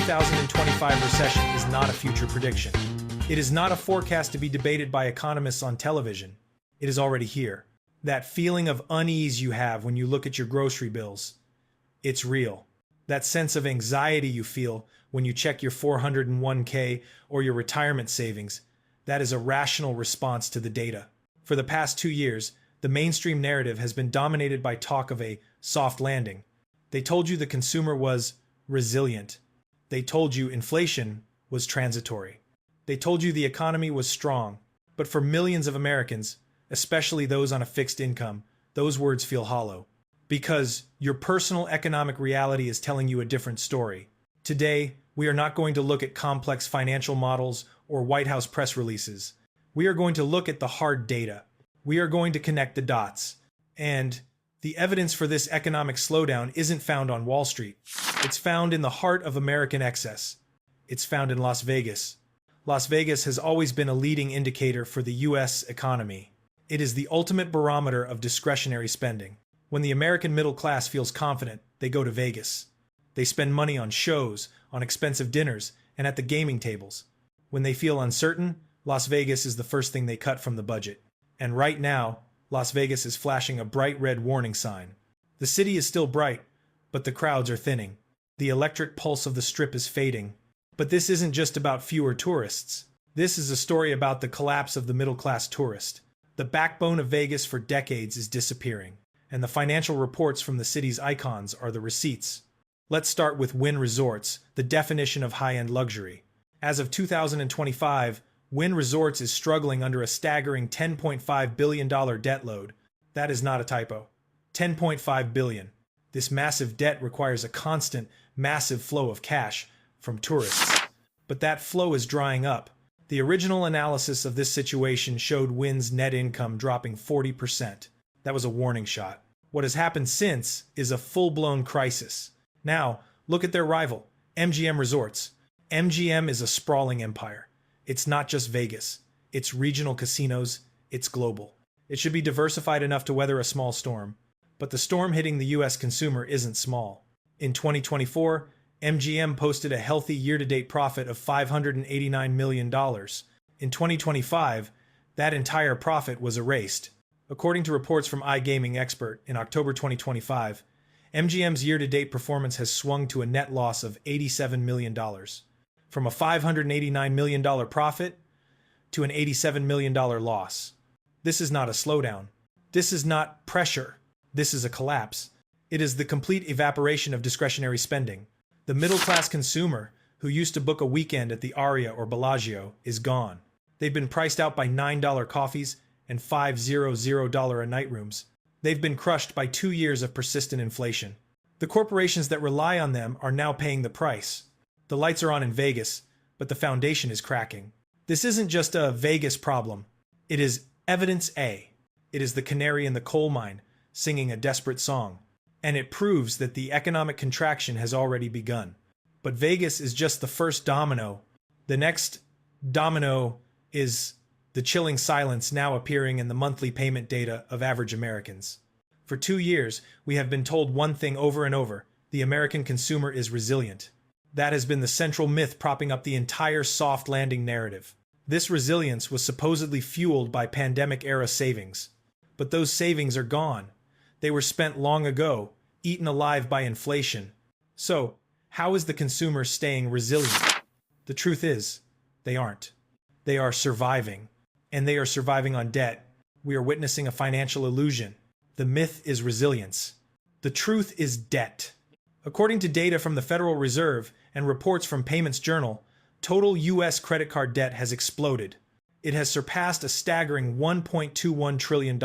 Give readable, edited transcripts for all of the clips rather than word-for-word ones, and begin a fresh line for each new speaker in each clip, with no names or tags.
2025 recession is not a future prediction. It is not a forecast to be debated by economists on television. It is already here. That feeling of unease you have when you look at your grocery bills, it's real. That sense of anxiety you feel when you check your 401k or your retirement savings, that is a rational response to the data. For the past 2 years, the mainstream narrative has been dominated by talk of a soft landing. They told you the consumer was resilient. They told you inflation was transitory. They told you the economy was strong. But for millions of Americans, especially those on a fixed income, those words feel hollow. Because your personal economic reality is telling you a different story. Today, we are not going to look at complex financial models or White House press releases. We are going to look at the hard data. We are going to connect the dots. And the evidence for this economic slowdown isn't found on Wall Street. It's found in the heart of American excess. It's found in Las Vegas. Las Vegas has always been a leading indicator for the U.S. economy. It is the ultimate barometer of discretionary spending. When the American middle class feels confident, they go to Vegas. They spend money on shows, on expensive dinners, and at the gaming tables. When they feel uncertain, Las Vegas is the first thing they cut from the budget. And right now, Las Vegas is flashing a bright red warning sign. The city is still bright, but the crowds are thinning. The electric pulse of the Strip is fading. But this isn't just about fewer tourists. This is a story about the collapse of the middle-class tourist. The backbone of Vegas for decades is disappearing, and the financial reports from the city's icons are the receipts. Let's start with Wynn Resorts, the definition of high-end luxury. As of 2025, Wynn Resorts is struggling under a staggering $10.5 billion debt load. That is not a typo. $10.5 billion. This massive debt requires a constant, massive flow of cash from tourists. But that flow is drying up. The original analysis of this situation showed Wynn's net income dropping 40%. That was a warning shot. What has happened since is a full-blown crisis. Now, look at their rival, MGM Resorts. MGM is a sprawling empire. It's not just Vegas. It's regional casinos. It's global. It should be diversified enough to weather a small storm. But the storm hitting the U.S. consumer isn't small. In 2024, MGM posted a healthy year-to-date profit of $589 million. In 2025, that entire profit was erased. According to reports from iGaming Expert, in October 2025, MGM's year-to-date performance has swung to a net loss of $87 million. From a $589 million profit to an $87 million loss. This is not a slowdown. This is not pressure. This is a collapse. It is the complete evaporation of discretionary spending. The middle-class consumer, who used to book a weekend at the Aria or Bellagio, is gone. They've been priced out by $9 coffees and $500 a night rooms. They've been crushed by 2 years of persistent inflation. The corporations that rely on them are now paying the price. The lights are on in Vegas, but the foundation is cracking. This isn't just a Vegas problem. It is evidence A. It is the canary in the coal mine singing a desperate song. And it proves that the economic contraction has already begun. But Vegas is just the first domino. The next domino is the chilling silence now appearing in the monthly payment data of average Americans. For 2 years, we have been told one thing over and over: the American consumer is resilient. That has been the central myth propping up the entire soft landing narrative. This resilience was supposedly fueled by pandemic-era savings. But those savings are gone. They were spent long ago, eaten alive by inflation. So, how is the consumer staying resilient? The truth is, they aren't. They are surviving. And they are surviving on debt. We are witnessing a financial illusion. The myth is resilience. The truth is debt. According to data from the Federal Reserve and reports from Payments Journal, total U.S. credit card debt has exploded. It has surpassed a staggering $1.21 trillion.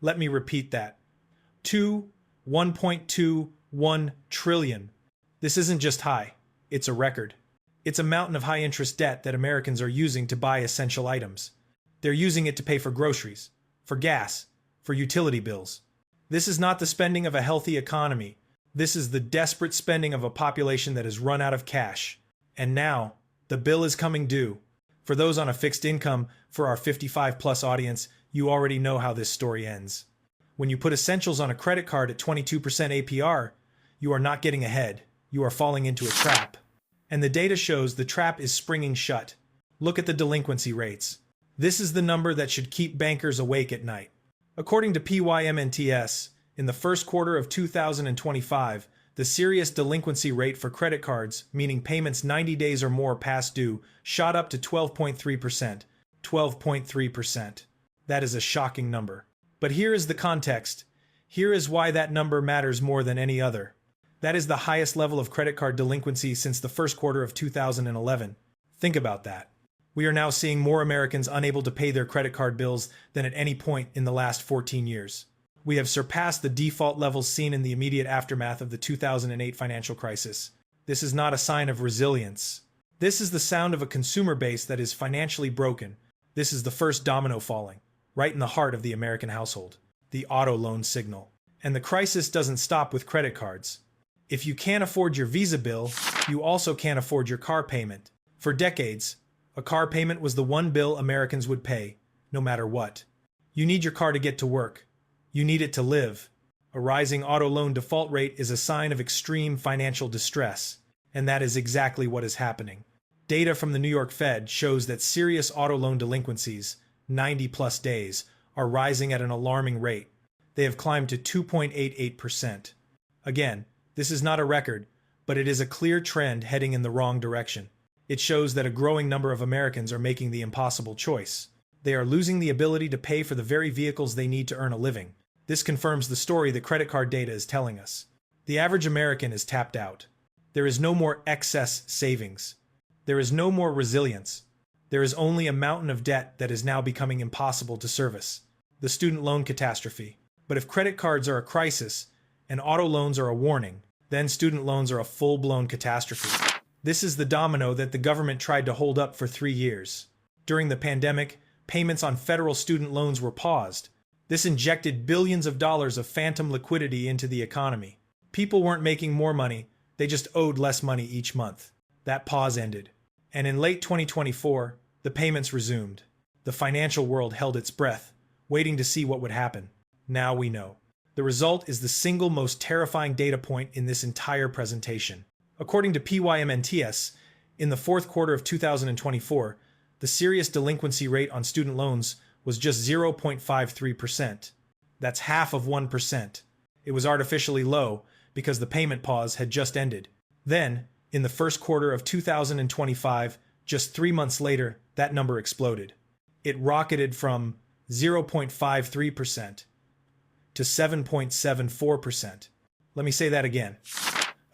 Let me repeat that. 1.21 trillion. This isn't just high, it's a record. It's a mountain of high-interest debt that Americans are using to buy essential items. They're using it to pay for groceries, for gas, for utility bills. This is not the spending of a healthy economy. This is the desperate spending of a population that has run out of cash. And now, the bill is coming due. For those on a fixed income, for our 55-plus audience, you already know how this story ends. When you put essentials on a credit card at 22% APR, you are not getting ahead. You are falling into a trap. And the data shows the trap is springing shut. Look at the delinquency rates. This is the number that should keep bankers awake at night. According to PYMNTS, in the first quarter of 2025, the serious delinquency rate for credit cards, meaning payments 90 days or more past due, shot up to 12.3%. 12.3%. That is a shocking number. But here is the context. Here is why that number matters more than any other. That is the highest level of credit card delinquency since the first quarter of 2011. Think about that. We are now seeing more Americans unable to pay their credit card bills than at any point in the last 14 years. We have surpassed the default levels seen in the immediate aftermath of the 2008 financial crisis. This is not a sign of resilience. This is the sound of a consumer base that is financially broken. This is the first domino falling, right in the heart of the American household, the auto loan signal. And the crisis doesn't stop with credit cards. If you can't afford your Visa bill, you also can't afford your car payment. For decades, a car payment was the one bill Americans would pay, no matter what. You need your car to get to work. You need it to live. A rising auto loan default rate is a sign of extreme financial distress, and that is exactly what is happening. Data from the New York Fed shows that serious auto loan delinquencies, 90-plus days, are rising at an alarming rate. They have climbed to 2.88%. Again, this is not a record, but it is a clear trend heading in the wrong direction. It shows that a growing number of Americans are making the impossible choice. They are losing the ability to pay for the very vehicles they need to earn a living. This confirms the story the credit card data is telling us. The average American is tapped out. There is no more excess savings. There is no more resilience. There is only a mountain of debt that is now becoming impossible to service. The student loan catastrophe. But if credit cards are a crisis and auto loans are a warning, then student loans are a full-blown catastrophe. This is the domino that the government tried to hold up for 3 years. During the pandemic, payments on federal student loans were paused. This injected billions of dollars of phantom liquidity into the economy. People weren't making more money, they just owed less money each month. That pause ended. And in late 2024, the payments resumed. The financial world held its breath, waiting to see what would happen. Now we know. The result is the single most terrifying data point in this entire presentation. According to PYMNTS, in the fourth quarter of 2024, the serious delinquency rate on student loans was just 0.53%. That's half of 1%. It was artificially low because the payment pause had just ended. Then, in the first quarter of 2025, just 3 months later, that number exploded. It rocketed from 0.53% to 7.74%. Let me say that again.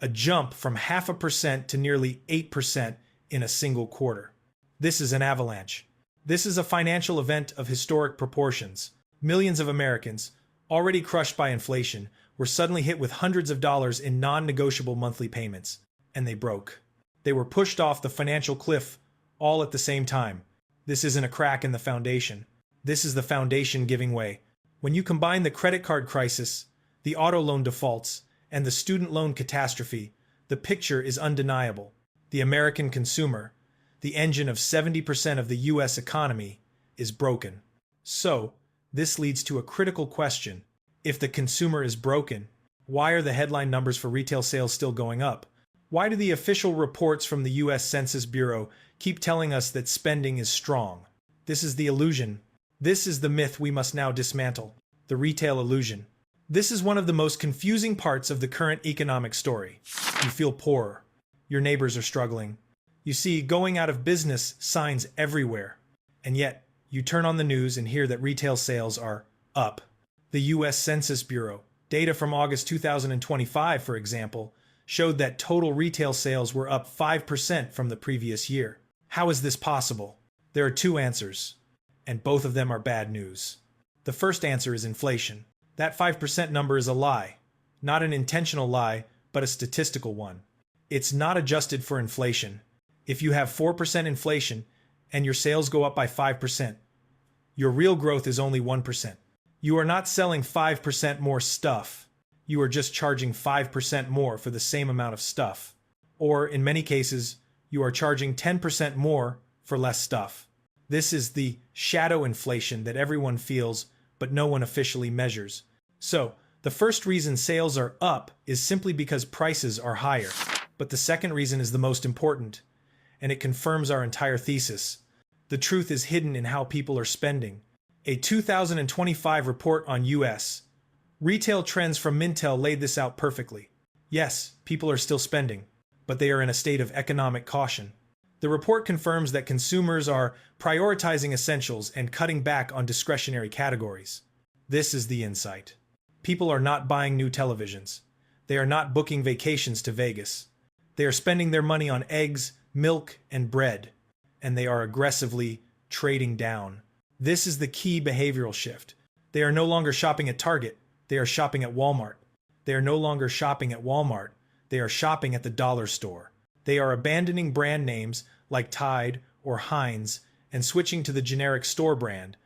A jump from 0.5% to nearly 8% in a single quarter. This is an avalanche. This is a financial event of historic proportions. Millions of Americans, already crushed by inflation, were suddenly hit with hundreds of dollars in non-negotiable monthly payments. And they broke. They were pushed off the financial cliff all at the same time. This isn't a crack in the foundation. This is the foundation giving way. When you combine the credit card crisis, the auto loan defaults, and the student loan catastrophe, the picture is undeniable. The American consumer, the engine of 70% of the U.S. economy, is broken. So, this leads to a critical question. If the consumer is broken, why are the headline numbers for retail sales still going up? Why do the official reports from the U.S. Census Bureau keep telling us that spending is strong? This is the illusion. This is the myth we must now dismantle. The retail illusion. This is one of the most confusing parts of the current economic story. You feel poorer. Your neighbors are struggling. You see going out of business signs everywhere. And yet, you turn on the news and hear that retail sales are up. The U.S. Census Bureau, data from August 2025, for example, showed that total retail sales were up 5% from the previous year. How is this possible? There are two answers, and both of them are bad news. The first answer is inflation. That 5% number is a lie. Not an intentional lie, but a statistical one. It's not adjusted for inflation. If you have 4% inflation and your sales go up by 5%, your real growth is only 1%. You are not selling 5% more stuff. You are just charging 5% more for the same amount of stuff. Or, in many cases, you are charging 10% more for less stuff. This is the shadow inflation that everyone feels, but no one officially measures. So, the first reason sales are up is simply because prices are higher. But the second reason is the most important, and it confirms our entire thesis. The truth is hidden in how people are spending. A 2025 report on U.S. retail trends from Mintel laid this out perfectly. Yes, people are still spending, but they are in a state of economic caution. The report confirms that consumers are prioritizing essentials and cutting back on discretionary categories. This is the insight. People are not buying new televisions. They are not booking vacations to Vegas. They are spending their money on eggs, milk, and bread, and they are aggressively trading down. This is the key behavioral shift. They are no longer shopping at Target. They are shopping at Walmart. They are no longer shopping at Walmart. They are shopping at the dollar store. They are abandoning brand names like Tide or Heinz and switching to the generic store brand.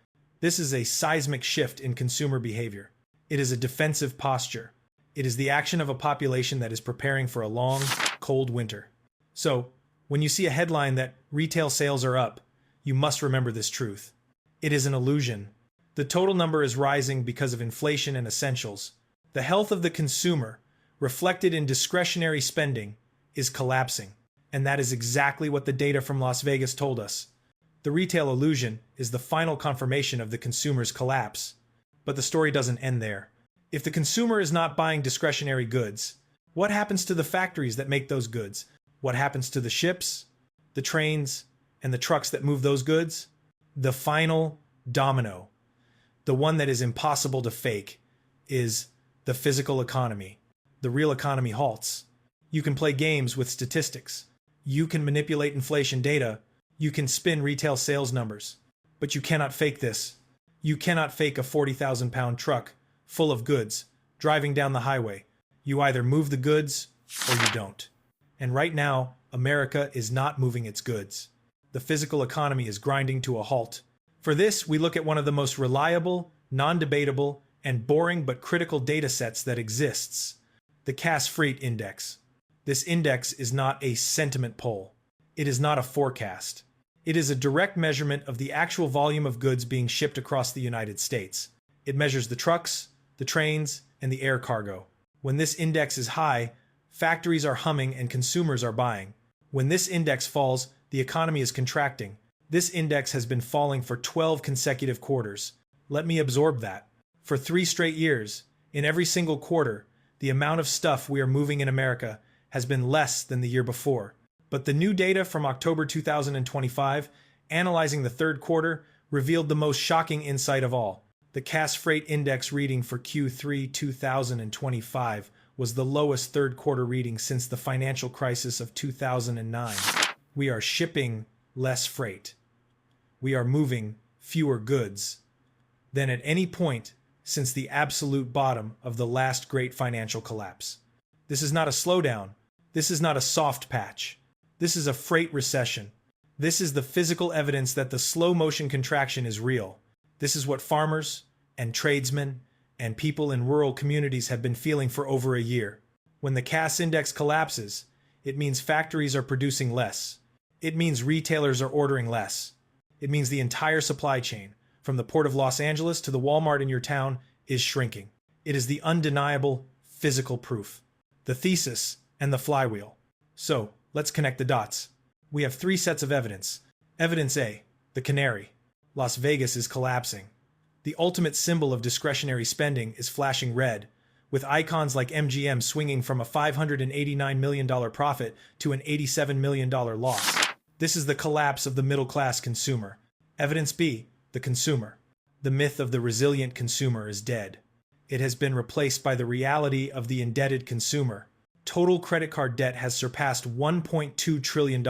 This is a seismic shift in consumer behavior. It is a defensive posture. It is the action of a population that is preparing for a long, cold winter. So, when you see a headline that retail sales are up, you must remember this truth. It is an illusion. The total number is rising because of inflation and essentials. The health of the consumer, reflected in discretionary spending, is collapsing. And that is exactly what the data from Las Vegas told us. The retail illusion is the final confirmation of the consumer's collapse. But the story doesn't end there. If the consumer is not buying discretionary goods, what happens to the factories that make those goods? What happens to the ships, the trains, and the trucks that move those goods? The final domino, the one that is impossible to fake, is the physical economy. The real economy halts. You can play games with statistics. You can manipulate inflation data. You can spin retail sales numbers. But you cannot fake this. You cannot fake a 40,000-pound truck full of goods driving down the highway. You either move the goods or you don't. And right now, America is not moving its goods. The physical economy is grinding to a halt. For this, we look at one of the most reliable, non-debatable, and boring but critical data sets that exists, the Cass Freight Index. This index is not a sentiment poll. It is not a forecast. It is a direct measurement of the actual volume of goods being shipped across the United States. It measures the trucks, the trains, and the air cargo. When this index is high, factories are humming and consumers are buying. When this index falls, the economy is contracting. This index has been falling for 12 consecutive quarters. Let me absorb that. For 3 straight years, in every single quarter, the amount of stuff we are moving in America has been less than the year before. But the new data from October 2025, analyzing the third quarter, revealed the most shocking insight of all. The Cass Freight Index reading for Q3 2025 was the lowest third quarter reading since the financial crisis of 2009. We are shipping less freight. We are moving fewer goods than at any point since the absolute bottom of the last great financial collapse. This is not a slowdown. This is not a soft patch. This is a freight recession. This is the physical evidence that the slow motion contraction is real. This is what farmers and tradesmen and people in rural communities have been feeling for over a year. When the Cass Index collapses, it means factories are producing less. It means retailers are ordering less. It means the entire supply chain, from the Port of Los Angeles to the Walmart in your town, is shrinking. It is the undeniable physical proof, the thesis, and the flywheel. So, let's connect the dots. We have 3 sets of evidence. Evidence A, the canary. Las Vegas is collapsing. The ultimate symbol of discretionary spending is flashing red, with icons like MGM swinging from a $589 million profit to an $87 million loss. This is the collapse of the middle-class consumer. Evidence B, the consumer. The myth of the resilient consumer is dead. It has been replaced by the reality of the indebted consumer. Total credit card debt has surpassed $1.2 trillion,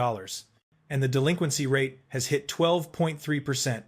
and the delinquency rate has hit 12.3%,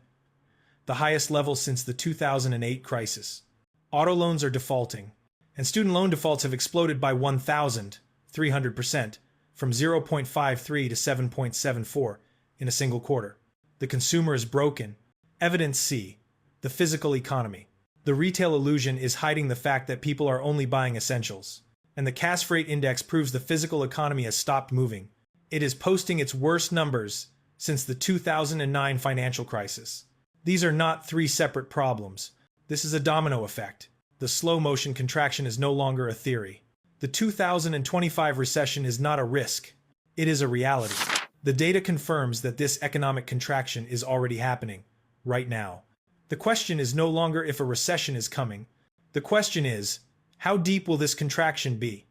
the highest level since the 2008 crisis. Auto loans are defaulting, and student loan defaults have exploded by 1,300%, from 0.53 to 7.74 in a single quarter. The consumer is broken. Evidence C, the physical economy. The retail illusion is hiding the fact that people are only buying essentials. And the Cass Freight Index proves the physical economy has stopped moving. It is posting its worst numbers since the 2009 financial crisis. These are not 3 separate problems. This is a domino effect. The slow motion contraction is no longer a theory. The 2025 recession is not a risk. It is a reality. The data confirms that this economic contraction is already happening, right now. The question is no longer if a recession is coming. The question is, how deep will this contraction be?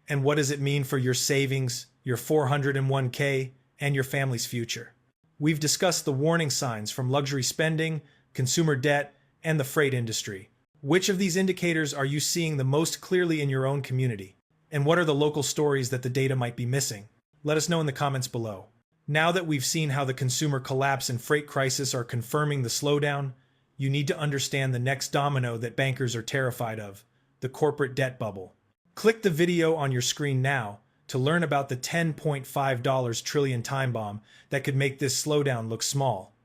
And what does it mean for your savings, your 401k, and your family's future? We've discussed the warning signs from luxury spending, consumer debt, and the freight industry. Which of these indicators are you seeing the most clearly in your own community? And what are the local stories that the data might be missing? Let us know in the comments below. Now that we've seen how the consumer collapse and freight crisis are confirming the slowdown, you need to understand the next domino that bankers are terrified of, the corporate debt bubble. Click the video on your screen now to learn about the $10.5 trillion time bomb that could make this slowdown look small.